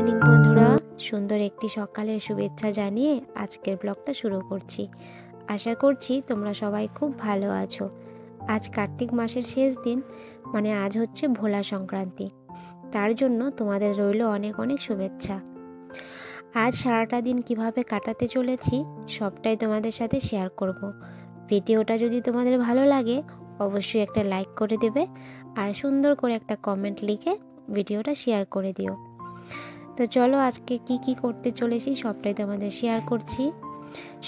Morning বন্ধুরা, সুন্দর একটি সকালের শুভেচ্ছা জানিয়ে আজকের ব্লগটা শুরু করছি। আশা করছি তোমরা সবাই খুব ভালো আছো। আজ কার্তিক মাসের শেষ দিন, মানে আজ হচ্ছে ভোলা সংক্রান্তি। তার জন্য তোমাদের রইল অনেক অনেক শুভেচ্ছা। আজ সারাটা দিন কিভাবে কাটাতে চলেছি সবটাই তোমাদের সাথে শেয়ার করব। ভিডিওটা যদি তোমাদের ভালো লাগে অবশ্যই একটা লাইক করে দেবে আর সুন্দর করে একটা কমেন্ট লিখে ভিডিওটা শেয়ার করে দিও। তো চলো আজকে কি করতে চলেছি সবটাই তোমাদের শেয়ার করছি।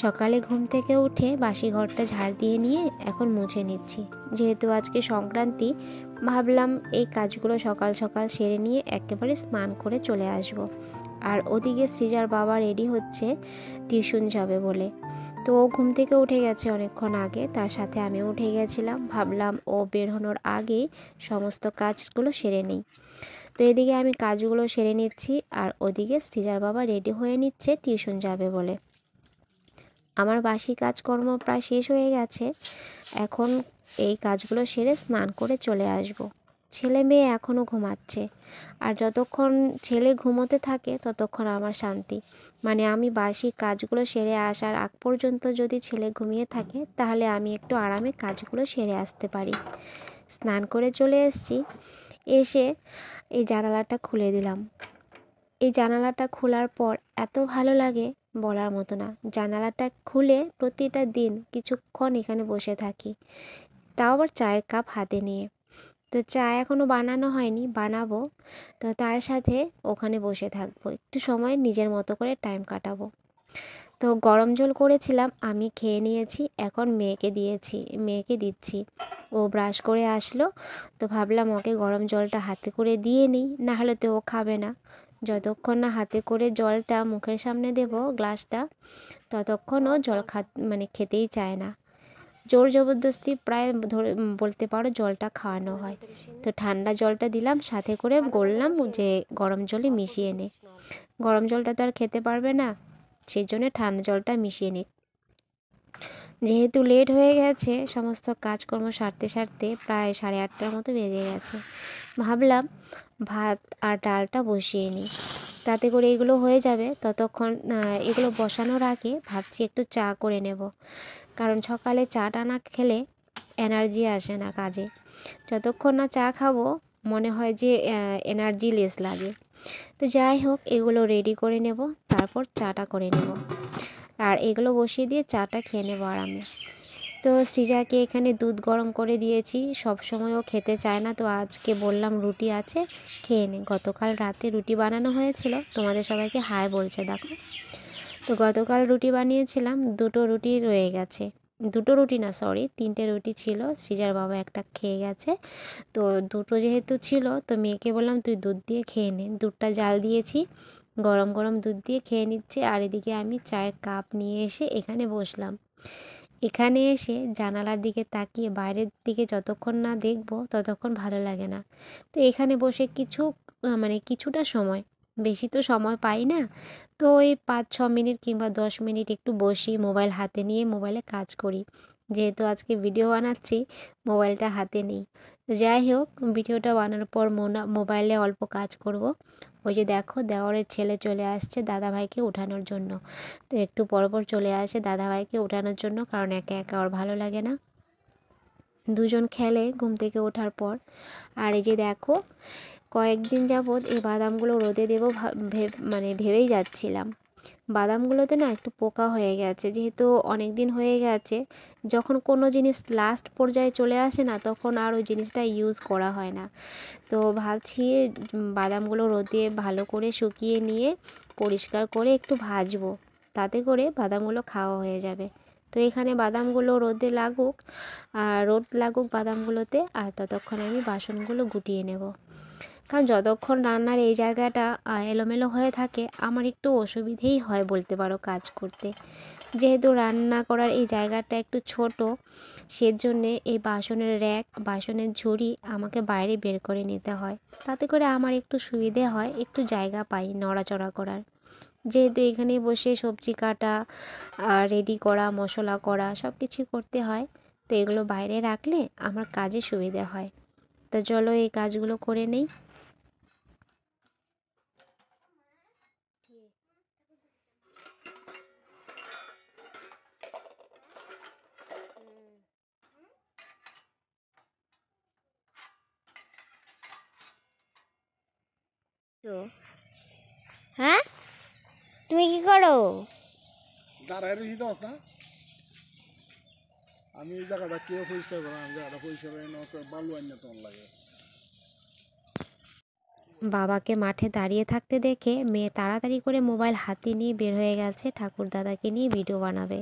সকালে ঘুম থেকে উঠে বাসি ঘরটা ঝাড় দিয়ে নিয়ে এখন মুছে নিচ্ছি। যেহেতু আজকে সংক্রান্তি, ভাবলাম এই কাজগুলো সকাল সকাল সেরে নিয়ে একেবারে স্নান করে চলে আসব। আর ওদিকে সৃজার বাবা রেডি হচ্ছে টিউশন যাবে বলে। তো ও ঘুম থেকে উঠে গেছে অনেকক্ষণ আগে, তার সাথে আমিও উঠে গেছিলাম। ভাবলাম ও বের হওয়ার আগেই সমস্ত কাজগুলো সেরে নিই। তো এদিকে আমি কাজগুলো সেরে নিচ্ছি আর ওদিকে সৃজার বাবা রেডি হয়ে নিচ্ছে টিউশন যাবে বলে। আমার বাসি কাজকর্ম প্রায় শেষ হয়ে গেছে। এখন এই কাজগুলো সেরে স্নান করে চলে আসব। ছেলে মেয়ে এখনও ঘুমাচ্ছে, আর যতক্ষণ ছেলে ঘুমোতে থাকে ততক্ষণ আমার শান্তি। মানে আমি বাসি কাজগুলো সেরে আসার আগ পর্যন্ত যদি ছেলে ঘুমিয়ে থাকে তাহলে আমি একটু আরামে কাজগুলো সেরে আসতে পারি। স্নান করে চলে এসেছি, এসে এই জানালাটা খুলে দিলাম। এই জানালাটা খোলার পর এত ভালো লাগে বলার মতো না। জানালাটা খুলে প্রতিটা দিন কিছুক্ষণ এখানে বসে থাকি, তাও আবার চায়ের কাপ হাতে নিয়ে। তো চা এখনও বানানো হয়নি, বানাবো। তো তার সাথে ওখানে বসে থাকবো, একটু সময় নিজের মতো করে টাইম কাটাবো। তো গরম জল করেছিলাম, আমি খেয়ে নিয়েছি, এখন মেয়েকে দিচ্ছি। ও ব্রাশ করে আসলো, তো ভাবলাম ওকে গরম জলটা হাতে করে দিয়ে নিই, না হলে তো ও খাবে না। যতক্ষণ না হাতে করে জলটা মুখের সামনে দেব গ্লাসটা, ততক্ষণ ও জল খেতেই চায় না। জোর জবরদস্তি প্রায় ধরে বলতে পারো জলটা খাওয়ানো হয়। তো ঠান্ডা জলটা দিলাম, সাথে করে বললাম যে গরম জলে মিশিয়ে নে। গরম জলটা তো আর খেতে পারবে না, সেই জন্য ঠান্ডা জলটা মিশিয়ে নিই। যেহেতু লেট হয়ে গেছে, সমস্ত কাজকর্ম সারতে সারতে প্রায় 8:30টার মতো বেজে গেছে, ভাবলাম ভাত আর ডালটা বসিয়ে নিই, তাতে করে এগুলো হয়ে যাবে। ততক্ষণ এগুলো বসানোর আগে ভাবছি একটু চা করে নেব, কারণ সকালে চাটা না খেলে এনার্জি আসে না কাজে। যতক্ষণ না চা খাবো মনে হয় যে এনার্জি লেস লাগে। তো যাই হোক, এগুলো রেডি করে নেব, তারপর চাটা করে নেব আর এগুলো বসিয়ে দিয়ে চাটা খেয়ে নেবো আরামে। তো সৃজাকে এখানে দুধ গরম করে দিয়েছি, সব সময় ও খেতে চায় না, তো আজকে বললাম রুটি আছে খেয়ে নে। গতকাল রাতে রুটি বানানো হয়েছিল, তোমাদের সবাইকে হাই বলছে দেখো। তো গতকাল রুটি বানিয়েছিলাম, 2টো রুটি রয়ে গেছে। 2টো রুটি না, সরি 3টে রুটি ছিল, সৃজার বাবা একটা খেয়ে গেছে। তো 2টো যেহেতু ছিল, তো মেয়েকে বললাম তুই দুধ দিয়ে খেয়ে নে। দুধটা জাল দিয়েছি, গরম গরম দুধ দিয়ে খেয়ে নিচ্ছে। আর এদিকে আমি চায়ের কাপ নিয়ে এসে এখানে বসলাম। এখানে এসে জানালার দিকে তাকিয়ে বাইরের দিকে যতক্ষণ না দেখবো ততক্ষণ ভালো লাগে না। তো এখানে বসে কিছুটা সময়, বেশি তো সময় পাই না, তো ওই 5-6 মিনিট কিংবা 10 মিনিট একটু বসি, মোবাইল হাতে নিয়ে মোবাইলে কাজ করি। যেহেতু আজকে ভিডিও বানাচ্ছি, মোবাইলটা হাতে নেই। তো যাই হোক, ভিডিওটা বানানোর পর মোবাইলে অল্প কাজ করব। ওই যে দেখো দেওরের ছেলে চলে আসছে দাদাভাইকে ওঠানোর জন্য। তো একটু পর পর চলে আসে দাদাভাইকে ওঠানোর জন্য, কারণ একা একা ওর ভালো লাগে না। দুজন খেলে ঘুম থেকে ওঠার পর। আর এই যে দেখো, কয়েকদিন যাবৎ এই বাদামগুলো রোদে দেবো ভেবেই যাচ্ছিলাম। বাদামগুলোতে না একটু পোকা হয়ে গেছে, যেহেতু অনেক দিন হয়ে গেছে। যখন কোনো জিনিস লাস্ট পর্যায়ে চলে আসে না, তখন আর ওই জিনিসটা ইউজ করা হয় না। তো ভাবছি বাদামগুলো রোদে ভালো করে শুকিয়ে নিয়ে পরিষ্কার করে একটু ভাজবো, তাতে করে বাদামগুলো খাওয়া হয়ে যাবে। তো এখানে বাদামগুলো রোদে লাগুক, রোদ লাগুক বাদামগুলোতে, আর ততক্ষণ আমি বাসনগুলো গুটিয়ে নেব। কারণ যতক্ষণ রান্নার এই জায়গাটা এলোমেলো হয়ে থাকে আমার একটু অসুবিধেই হয় বলতে পারো কাজ করতে। যেহেতু রান্না করার এই জায়গাটা একটু ছোট, সেজন্যে এই বাসনের র্যাক, বাসনের ঝুড়ি আমাকে বাইরে বের করে নিতে হয়। তাতে করে আমার একটু সুবিধে হয়, একটু জায়গা পাই নড়াচড়া করার। যেহেতু এখানে বসে সবজি কাটা, রেডি করা, মশলা করা সব কিছুই করতে হয়, তো এগুলো বাইরে রাখলে আমার কাজে সুবিধে হয়। তো চলো এই কাজগুলো করে নেই। হ্যাঁ তুমি কি করো? দাঁড়ায় রয়েছি তো না, আমি এই জায়গাটা কেউ পরিষ্কার করলাম, জায়গাটা পরিষ্কার বালু আইনা তোমার লাগে। বাবাকে মাঠে দাঁড়িয়ে থাকতে দেখে মেয়ে তাড়াতাড়ি করে মোবাইল হাতে নিয়ে বের হয়ে গেছে ঠাকুরদাদাকে নিয়ে ভিডিও বানাবে।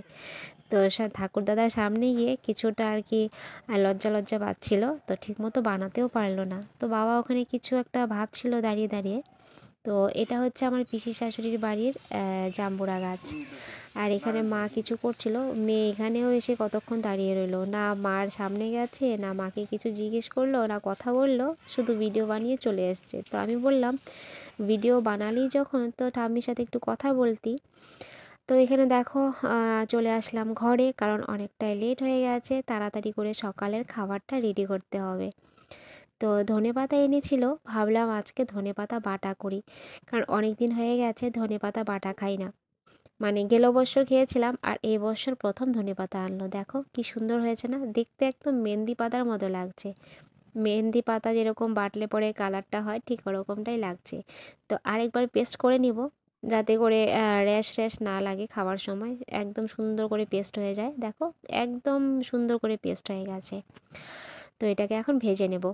তো ঠাকুরদাদার সামনে গিয়ে কিছুটা আর কি লজ্জা লজ্জা পাচ্ছিল, তো ঠিকমতো বানাতেও পারলো না। তো বাবা ওখানে কিছু একটা ভাবছিল দাঁড়িয়ে দাঁড়িয়ে। তো এটা হচ্ছে আমার পিসি শাশুড়ির বাড়ির জাম্বুরা গাছ। আর এখানে মা কিছু করছিল, মেয়ে এখানেও এসে কতক্ষণ দাঁড়িয়ে রইলো, না মার সামনে গেছে, না মাকে কিছু জিজ্ঞেস করলো, না কথা বললো, শুধু ভিডিও বানিয়ে চলে এসছে। তো আমি বললাম ভিডিও বানালি যখন তো ঠাম্মির সাথে একটু কথা বলতি। তো এখানে দেখো চলে আসলাম ঘরে, কারণ অনেকটাই লেট হয়ে গেছে, তাড়াতাড়ি করে সকালের খাবারটা রেডি করতে হবে। তো ধনেপাতা এনেছিল, ভাবলাম আজকে ধনেপাতা বাটা করি, কারণ অনেক দিন হয়ে গেছে ধনেপাতা বাটা খাই না। মানে গেল বছর খেয়েছিলাম, আর এই বছর প্রথম ধনেপাতা আনলো। দেখো কি সুন্দর হয়েছে না, দেখতে একদম মেহেন্দি পাতার মতো লাগছে। মেহেন্দি পাতা যেরকম বাটলে পরে কালারটা হয় ঠিক ওরকমটাই লাগছে। তো আরেকবার পেস্ট করে নিব, যাতে করে র্যাশ র্যাশ না লাগে খাওয়ার সময়, একদম সুন্দর করে পেস্ট হয়ে যায়। দেখো একদম সুন্দর করে পেস্ট হয়ে গেছে। তো এটাকে এখন ভেজে নেব।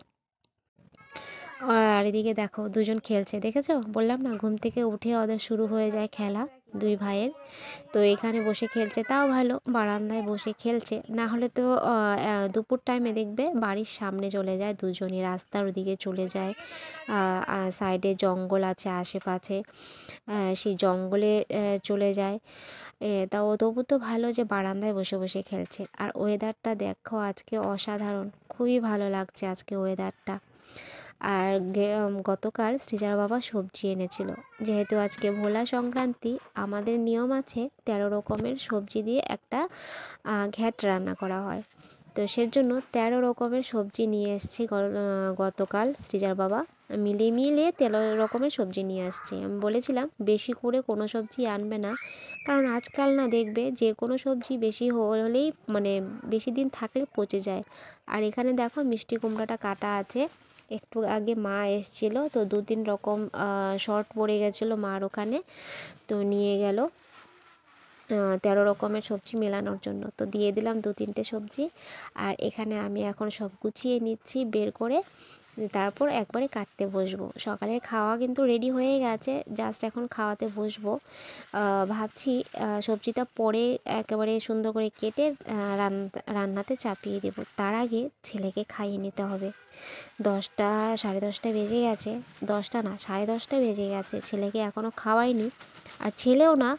আর এদিকে দেখো দুজন খেলছে, দেখেছো? বললাম না ঘুম থেকে উঠে ওদের শুরু হয়ে যায় খেলা, দুই ভাইয়ের। তো এখানে বসে খেলছে, তাও ভালো বারান্দায় বসে খেলছে, না হলে তো দুপুর টাইমে দেখবে বাড়ির সামনে চলে যায় দুজনই, রাস্তার ওদিকে চলে যায়। সাইডে জঙ্গল আছে আশেপাশে, সেই জঙ্গলে চলে যায়। তাও তবু তো ভালো যে বারান্দায় বসে বসে খেলছে। আর ওয়েদারটা দেখো আজকে অসাধারণ, খুবই ভালো লাগছে আজকে ওয়েদারটা। আর গতকাল সৃজার বাবা সবজি এনেছিল, যেহেতু আজকে ভোলা সংক্রান্তি, আমাদের নিয়ম আছে 13 রকমের সবজি দিয়ে একটা ঘ্যাট রান্না করা হয়। তো সেজন্য 13 রকমের সবজি নিয়ে এসেছি গতকাল সৃজার বাবা, মিলিয়ে 13 রকমের সবজি নিয়ে আসছে। আমি বলেছিলাম বেশি করে কোনো সবজি আনবে না, কারণ আজকাল না দেখবে যে কোনো সবজি বেশি হলেই মানে বেশি দিন থাকলে পচে যায়। আর এখানে দেখো মিষ্টি কুমড়াটা কাটা আছে, একটু আগে মা এসেছিলো, তো 2-3 রকম শর্ট পড়ে গেছিলো মার ওখানে, তো নিয়ে গেল 13 রকমের সবজি মেলানোর জন্য। তো দিয়ে দিলাম 2-3টে সবজি। আর এখানে আমি এখন সব গুছিয়ে নিচ্ছি বের করে, তারপর একবারে কাটতে বসবো। সকালের খাওয়া কিন্তু রেডি হয়ে গেছে, জাস্ট এখন খাওয়াতে বসবো। ভাবছি সবজিটা পরে একেবারে সুন্দর করে কেটে রান্নাতে চাপিয়ে দেবো, তার আগে ছেলেকে খাইয়ে নিতে হবে। 10টা 10:30 বেজে গেছে, 10টা না 10:30 বেজে গেছে, ছেলেকে এখনও খাওয়াইনি। আর ছেলেও না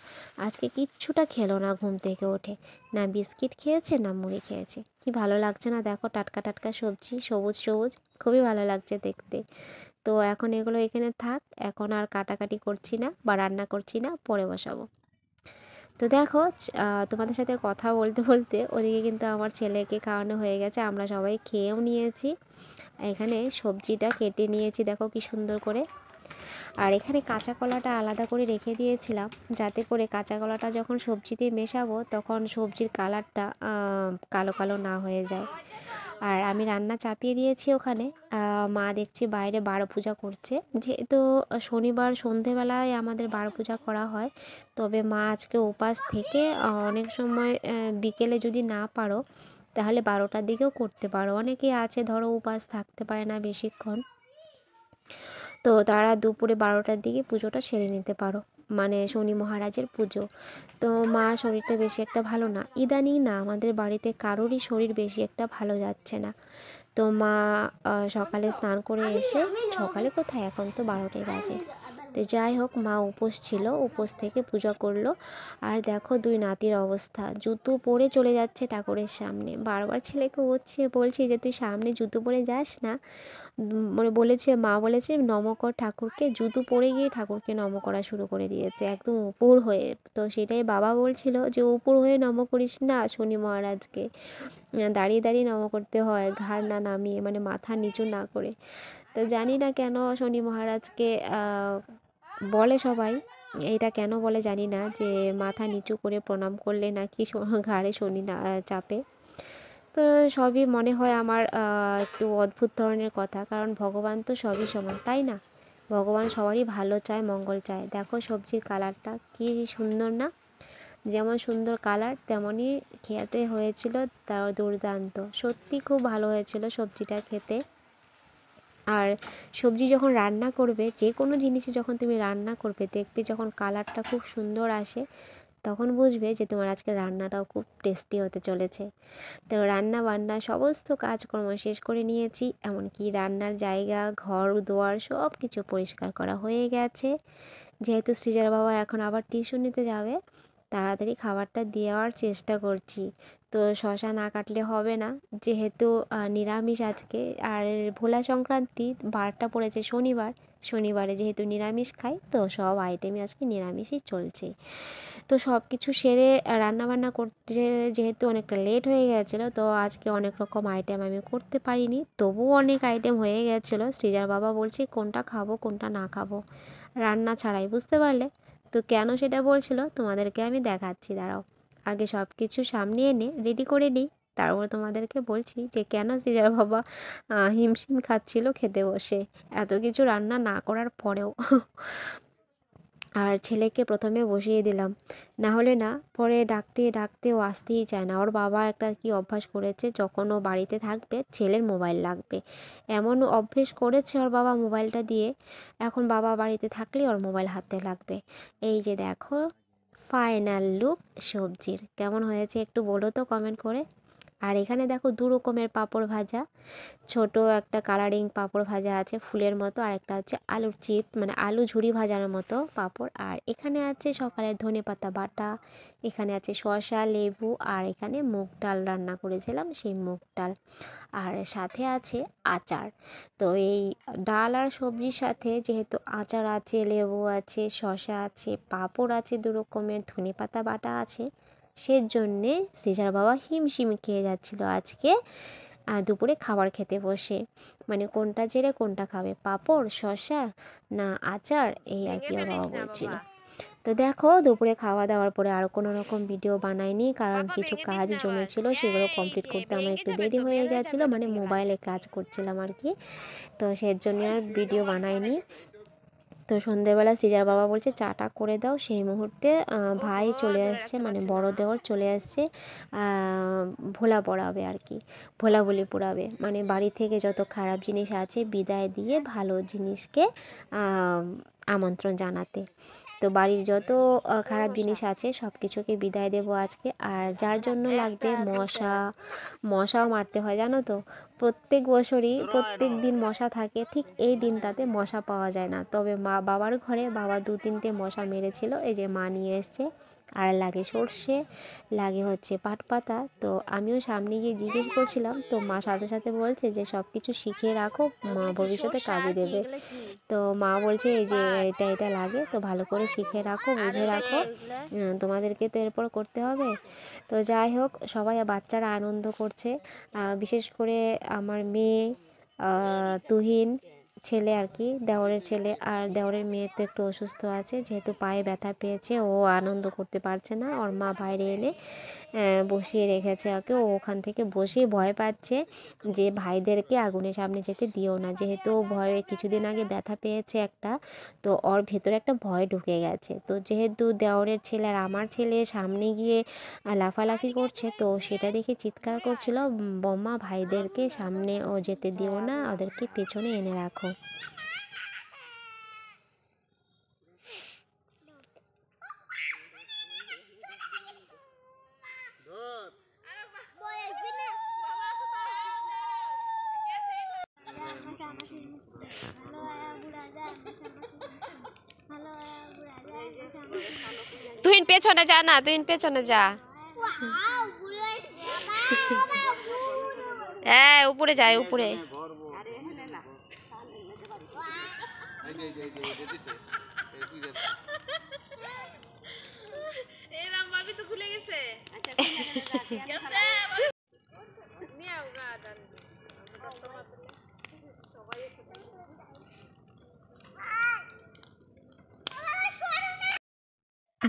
আজকে কিচ্ছুটা খেলো না, ঘুম থেকে ওঠে না বিস্কিট খেয়েছে না মুড়ি খেয়েছে। কি ভালো লাগছে না দেখো, টাটকা টাটকা সবজি, সবুজ সবুজ, খুবই ভালো লাগছে দেখতে। তো এখন এগুলো এখানে থাক, এখন আর কাটাকাটি করছি না বা রান্না করছি না, পরে বসাবো। তো দেখো তোমাদের সাথে কথা বলতে বলতে ওদিকে কিন্তু আমার ছেলেকে খাওয়ানো হয়ে গেছে, আমরা সবাই খেয়েও নিয়েছি। এখানে সবজিটা কেটে নিয়েছি দেখো কি সুন্দর করে। আর এখানে কাঁচা কলাটা আলাদা করে রেখে দিয়েছিলাম, যাতে করে কাঁচা কলাটা যখন সবজিতে মেশাবো তখন সবজির কালারটা কালো কালো না হয়ে যায়। আর আমি রান্না চাপিয়ে দিয়েছি ওখানে। মা দেখছি বাইরে বারো পূজা করছে, যেহেতু শনিবার সন্ধেবেলায় আমাদের বারো পূজা করা হয়। তবে মা আজকে উপাস থেকে অনেক সময় বিকেলে যদি না পারো তাহলে 12টার দিকেও করতে পারো। অনেকেই আছে ধরো উপাস থাকতে পারে না বেশিক্ষণ, তো তারা দুপুরে 12টার দিকে পুজোটা সেরে নিতে পারো, মানে শনি মহারাজের পুজো। তো মা শরীরটা বেশি একটা ভালো না ইদানিং, না আমাদের বাড়িতে কারোরই শরীর বেশি একটা ভালো যাচ্ছে না। তো মা সকালে স্নান করে এসে, সকালে কোথায়, এখন তো 12টাই বাজে, তো যাই হোক মা উপোস ছিল, উপোস থেকে পূজা করলো। আর দেখো দুই নাতির অবস্থা, জুতো পরে চলে যাচ্ছে ঠাকুরের সামনে, বারবার ছেলেকে বলছি যে তুই সামনে জুতো পরে যাস না। মানে বলেছে, মা বলেছে নম কর ঠাকুরকে, জুতো পরে গিয়ে ঠাকুরকে নম করা শুরু করে দিয়েছে একদম উপর হয়ে। তো সেটাই বাবা বলছিল যে উপর হয়ে নম করিস না শনি মহারাজকে, দাঁড়িয়ে দাঁড়িয়ে নম করতে হয়, ঘাড় না নামিয়ে, মানে মাথা নিচু না করে। তো জানি না কেন শনি মহারাজকে বলে সবাই, এটা কেন বলে জানি না, যে মাথা নিচু করে প্রণাম করলে নাকি ঘাড়ে শনি না চাপে। তো সবই মনে হয় আমার একটু অদ্ভুত ধরনের কথা, কারণ ভগবান তো সবই সমান, তাই না? ভগবান সবারই ভালো চায়, মঙ্গল চায়। দেখো সবজির কালারটা কী সুন্দর না? যেমন সুন্দর কালার তেমনই খেতে হয়েছিল, তাও দুর্দান্ত। সত্যি খুব ভালো হয়েছিল সবজিটা খেতে। আর সবজি যখন রান্না করবে, যে কোনো জিনিসই যখন তুমি রান্না করবে, দেখবে যখন কালারটা খুব সুন্দর আসে, তখন বুঝবে যে তোমার আজকে রান্নাটাও খুব টেস্টি হতে চলেছে। তো রান্না বান্না সমস্ত কাজকর্ম শেষ করে নিয়েছি, এমনকি রান্নার জায়গা, ঘর দুয়ার সব কিছু পরিষ্কার করা হয়ে গেছে। যেহেতু সৃজার বাবা এখন আবার টিউশন নিতে যাবে, তাড়াতাড়ি খাবারটা দেওয়ার চেষ্টা করছি। তো শশা না কাটলে হবে না, যেহেতু নিরামিষ আজকে। আর ভোলা সংক্রান্তি বারটা পড়েছে শনিবার, শনিবারে যেহেতু নিরামিষ খাই, তো সব আইটেমই আজকে নিরামিষই চলছে। তো সব কিছু সেরে রান্নাবান্না করতে যেহেতু অনেকটা লেট হয়ে গেছিলো, তো আজকে অনেক রকম আইটেম আমি করতে পারিনি, তবুও অনেক আইটেম হয়ে গেছিলো। সৃজার বাবা বলছে কোনটা খাবো কোনটা না খাবো, রান্না ছাড়াই, বুঝতে পারলে? তো কেন সেটা বলছিল তোমাদেরকে আমি দেখাচ্ছি, দাঁড়াও। আগে সব কিছু সামনে এনে রেডি করে নিই, তারপর তোমাদেরকে বলছি যে কেন সৃজার বাবা হিমশিম খাচ্ছিল খেতে বসে, এত কিছু রান্না না করার পরেও। আর ছেলেকে প্রথমে বসিয়ে দিলাম, না হলে না পরে ডাকতে ডাকতে ও আসতেই চায় না। ওর বাবা একটা কি অভ্যাস করেছে, যখন ও বাড়িতে থাকবে ছেলের মোবাইল লাগবে, এমন অভ্যেস করেছে ওর বাবা মোবাইলটা দিয়ে। এখন বাবা বাড়িতে থাকলে ওর মোবাইল হাতে লাগবে। এই যে দেখো ফাইনাল লুক সবজির, কেমন হয়েছে একটু বলো তো কমেন্ট করে। আর এখানে দেখো দু রকমের পাঁপড় ভাজা, ছোট একটা কালারিং পাঁপড় ভাজা আছে ফুলের মতো, আর একটা হচ্ছে আলুর চিপ, মানে আলু ঝুরি ভাজার মতো পাঁপড়। আর এখানে আছে সকালের ধনেপাতা বাটা, এখানে আছে শসা, লেবু, আর এখানে মুগ ডাল রান্না করেছিলাম, সেই মুগ ডাল। আর সাথে আছে আচার। তো এই ডাল আর সবজির সাথে যেহেতু আচার আছে, লেবু আছে, শসা আছে, পাঁপড় আছে দু রকমের, ধনেপাতা বাটা আছে, সেজন্যে সৃজার বাবা হিমশিম খেয়ে যাচ্ছিল আজকে দুপুরে খাবার খেতে বসে। মানে কোনটা ছেড়ে কোনটা খাবে, পাঁপড়, শসা না আচার, এই আর কি ওর বাবা বলছিল। তো দেখো দুপুরে খাওয়া দাওয়ার পরে আর কোনো রকম ভিডিও বানাইনি, কারণ কিছু কাজ জমেছিল, সেগুলো কমপ্লিট করতে আমার একটু দেরি হয়ে গেছিলো, মানে মোবাইলে কাজ করছিলাম আর কি, তো সেজন্য আর ভিডিও বানাইনি। তো সন্ধ্যেবেলা সৃজার বাবা বলছে চাটা করে দাও, সেই মুহূর্তে ভাই চলে আসছে, মানে বড় দেওর চলে আসছে, ভোলা পড়াবে আর কি, ভোলা বলি পোড়াবে, মানে বাড়ি থেকে যত খারাপ জিনিস আছে বিদায় দিয়ে ভালো জিনিসকে আমন্ত্রণ জানাতে। তো বাড়ির যত খারাপ জিনিস আছে সব কিছুকে বিদায় দেবো আজকে। আর যার জন্য লাগবে মশাও মারতে হয়, জানো তো, প্রত্যেক বছরই প্রত্যেক দিন মশা থাকে, ঠিক এই দিনটাতে মশা পাওয়া যায় না। তবে বাবার ঘরে বাবা 2-3টে মশা মেরেছিল, এই যে মা নিয়ে এসছে। আর লাগে সর্ষে, লাগে হচ্ছে পাট পাতা। তো আমিও সামনে গিয়ে জিজ্ঞেস করছিলাম, তো মা সাথে সাথে বলছে যে সব কিছু শিখে রাখো, মা ভবিষ্যতে কাজে দেবে। তো মা বলছে এই যে এটা এটা লাগে, তো ভালো করে শিখে রাখো, বুঝে রাখো, তোমাদেরকে তো এরপর করতে হবে। তো যাই হোক, সবাই বাচ্চারা আনন্দ করছে, বিশেষ করে আমার মেয়ে, তুহিন, ছেলে আর কি, দেওরের ছেলে। আর দেওরের মেয়ে তো একটু অসুস্থ আছে, যেহেতু পায়ে ব্যথা পেয়েছে, ও আনন্দ করতে পারছে না, ওর মা বাইরে এনে বসিয়ে রেখেছে ওকে, ও ওখান থেকে বসে ভয় পাচ্ছে যে ভাইদেরকে আগুনের সামনে যেতে দিও না, যেহেতু ভয়ে কিছুদিন আগে ব্যথা পেয়েছে একটা, তো ওর ভেতরে একটা ভয় ঢুকে গেছে। তো যেহেতু দেওরের ছেলে আর আমার ছেলে সামনে গিয়ে লাফালাফি করছে, তো সেটা দেখে চিৎকার করছিল, বম্মা ভাইদেরকে সামনে ও যেতে দিও না, ওদেরকে পেছনে এনে রাখো। তুই পেছনে যা না, তুই পেছনে যা, হ্যাঁ উপরে যায় উপরে।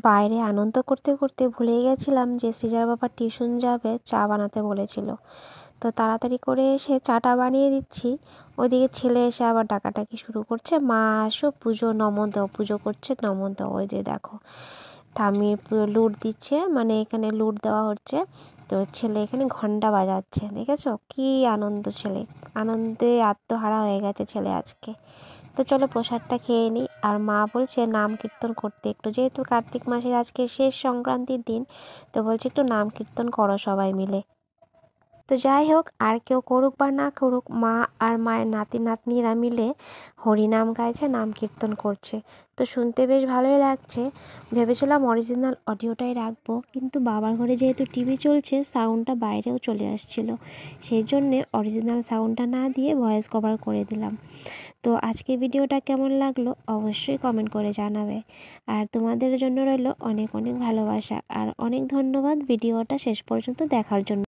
বাইরে আনন্দ করতে করতে ভুলে গেছিলাম যে সৃজার বাবা টিউশন যাবে, চা বানাতে বলেছিল। তো তাড়াতাড়ি করে এসে চাটা বানিয়ে দিচ্ছি। ওইদিকে ছেলে এসে আবার ডাকাডাকি শুরু করছে, মা আসো পুজো নমো দাও, পুজো করছে নমো দাও। ওই যে দেখো ঠাম্মি লুট দিচ্ছে, মানে এখানে লুট দেওয়া হচ্ছে। তো ছেলে এখানে ঘন্টা বাজাচ্ছে, দেখেছো কি আনন্দ, ছেলে আনন্দে আত্মহারা হয়ে গেছে ছেলে আজকে। তো চলো প্রসাদটা খেয়ে নিই। আর মা বলছে নাম কীর্তন করতে একটু, যেহেতু কার্তিক মাসের আজকে শেষ সংক্রান্তির দিন, তো বলছে একটু নাম কীর্তন করো সবাই মিলে। তো যাই হোক, আর কেউ করুক বা না করুক, মা আর মায়ের নাতি নাতনিরা মিলে হরিনাম গাইছে, নাম কীর্তন করছে। তো শুনতে বেশ ভালোই লাগছে। ভেবেছিলাম অরিজিনাল অডিওটাই রাখবো, কিন্তু বাবার ঘরে যেহেতু টিভি চলছে, সাউন্ডটা বাইরেও চলে আসছিল, সেই জন্যে অরিজিনাল সাউন্ডটা না দিয়ে ভয়েস কভার করে দিলাম। তো আজকে ভিডিওটা কেমন লাগলো অবশ্যই কমেন্ট করে জানাবে। আর তোমাদের জন্য রইল অনেক অনেক ভালোবাসা আর অনেক ধন্যবাদ ভিডিওটা শেষ পর্যন্ত দেখার জন্য।